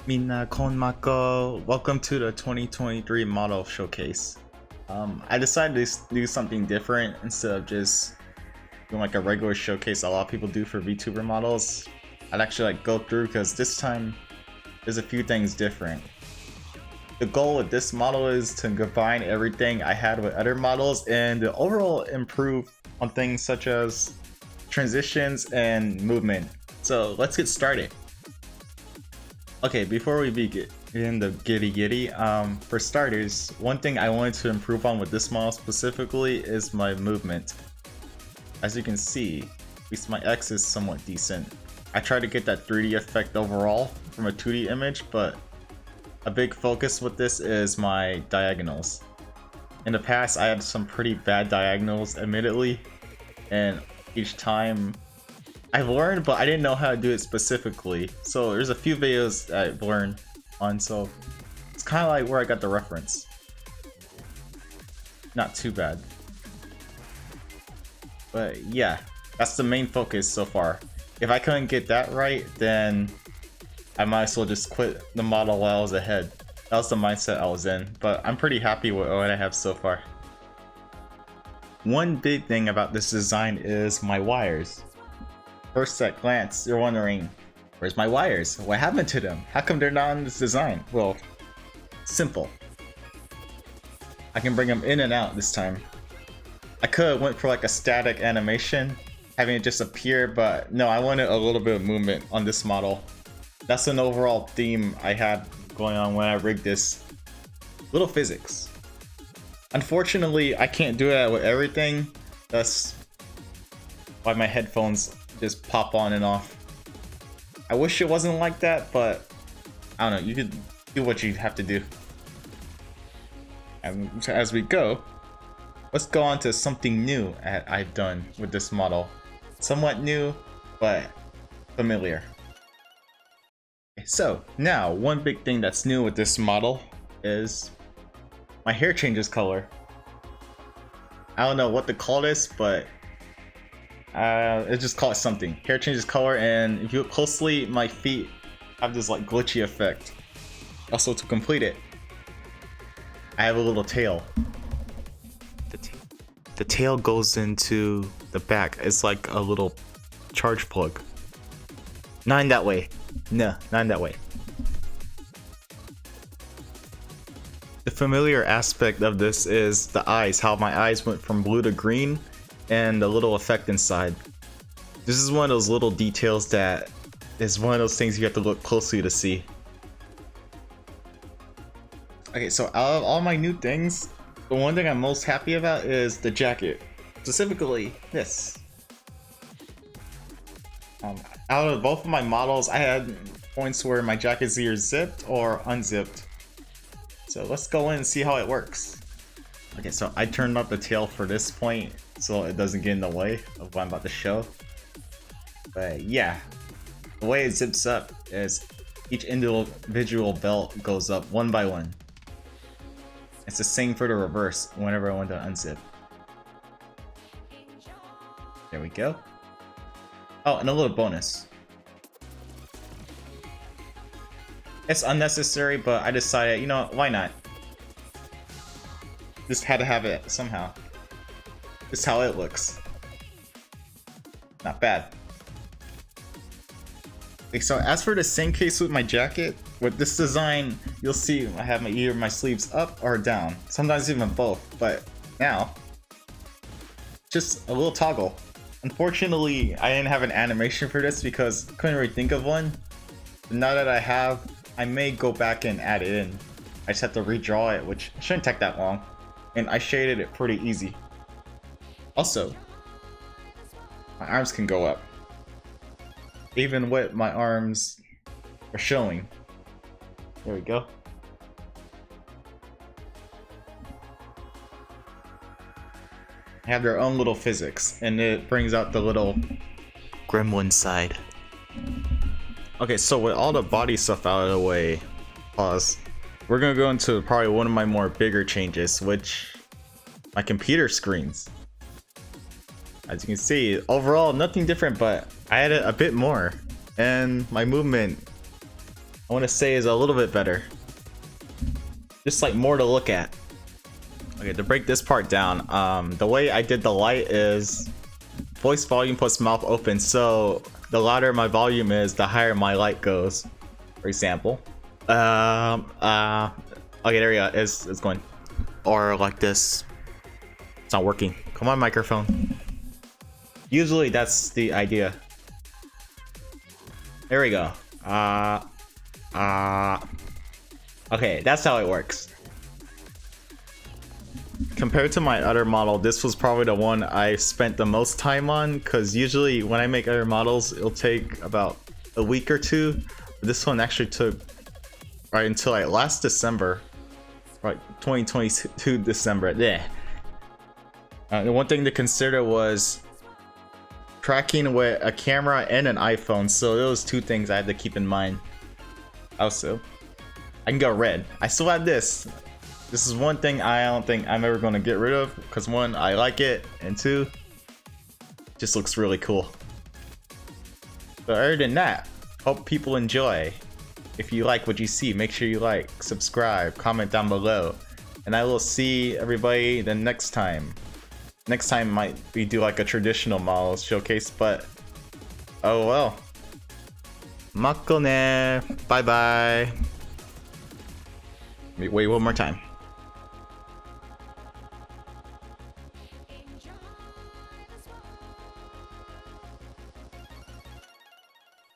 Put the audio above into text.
Minna kon Mako. Welcome to the 2023 model showcase. I decided to do something different instead of just doing like a regular showcase a lot of people do for VTuber models. I'd actually go through because this time there's a few things different. The goal with this model is to combine everything I had with other models and to overall improve on things such as transitions and movement. So let's get started. Okay, before we begin the giddy, for starters, one thing I wanted to improve on with this model specifically is my movement. As you can see, at least my X is somewhat decent. I tried to get that 3D effect overall from a 2D image, but a big focus with this is my diagonals. In the past, I had some pretty bad diagonals, admittedly, and each time I've learned, but I didn't know how to do it specifically. So there's a few videos that I've learned on, so it's kind of like where I got the reference. Not too bad. But yeah, that's the main focus so far. If I couldn't get that right, then I might as well just quit the model while I was ahead. That was the mindset I was in, but I'm pretty happy with what I have so far. One big thing about this design is my wires. First at glance, you're wondering, where's my wires? What happened to them? How come they're not in this design? Well, simple. I can bring them in and out this time. I could have went for like a static animation, having it just appear, but no, I wanted a little bit of movement on this model. That's an overall theme I had going on when I rigged this. Little physics. Unfortunately, I can't do that with everything. That's why my headphones just pop on and off. I wish it wasn't like that, but I don't know, you could do what you have to do. And as we go, let's go on to something new I've done with this model. Somewhat new, but familiar. So now, one big thing that's new with this model is my hair changes color. I don't know what to call this, but let's just call it something. Hair changes color, and if you look closely, my feet have this like glitchy effect. Also, to complete it, I have a little tail. The tail goes into the back. It's like a little charge plug. Not in that way. No, not in that way. The familiar aspect of this is the eyes, how my eyes went from blue to green, and the little effect inside. This is one of those little details that is one of those things you have to look closely to see. Okay, so out of all my new things, the one thing I'm most happy about is the jacket. Specifically, this. Out of both of my models, I had points where my jacket's either zipped or unzipped. So let's go in and see how it works. Okay, so I turned up the tail for this point so it doesn't get in the way of what I'm about to show. But yeah, the way it zips up is each individual belt goes up one by one. It's the same for the reverse whenever I want to unzip. There we go. Oh, and a little bonus. It's unnecessary, but I decided, you know, why not? Just had to have it somehow. This is how it looks. Not bad. Okay, so as for the same case with my jacket, with this design, you'll see I have either my sleeves up or down. Sometimes even both, but now, just a little toggle. Unfortunately, I didn't have an animation for this because I couldn't really think of one. But now that I have, I may go back and add it in. I just have to redraw it, which shouldn't take that long. And I shaded it pretty easy. Also, my arms can go up. Even with my arms are showing. There we go. Have their own little physics, and it brings out the little gremlin side. Okay, so with all the body stuff out of the way, pause. We're gonna go into probably one of my more bigger changes, which my computer screens. As you can see, overall nothing different, but I added a bit more, and my movement I want to say is a little bit better. Just like more to look at. Okay, to break this part down, the way I did the light is voice volume plus mouth open, so the louder my volume is, the higher my light goes, for example. Okay, there we go, it's going. Or like this. It's not working. Come on, microphone. Usually that's the idea. There we go. Okay, that's how it works. Compared to my other model, this was probably the one I spent the most time on, because usually when I make other models, it'll take about a week or two. This one actually took right until like last December, right, 2022 December. Yeah. The one thing to consider was tracking with a camera and an iPhone, so those two things I had to keep in mind. Also, I can go red. I still have this. This is one thing I don't think I'm ever going to get rid of, because one, I like it, and two, it just looks really cool. But other than that, hope people enjoy. If you like what you see, make sure you like, subscribe, comment down below, and I will see everybody the next time. Next time might we do like a traditional model showcase, but oh well. Mako ne. Bye bye. Wait one more time.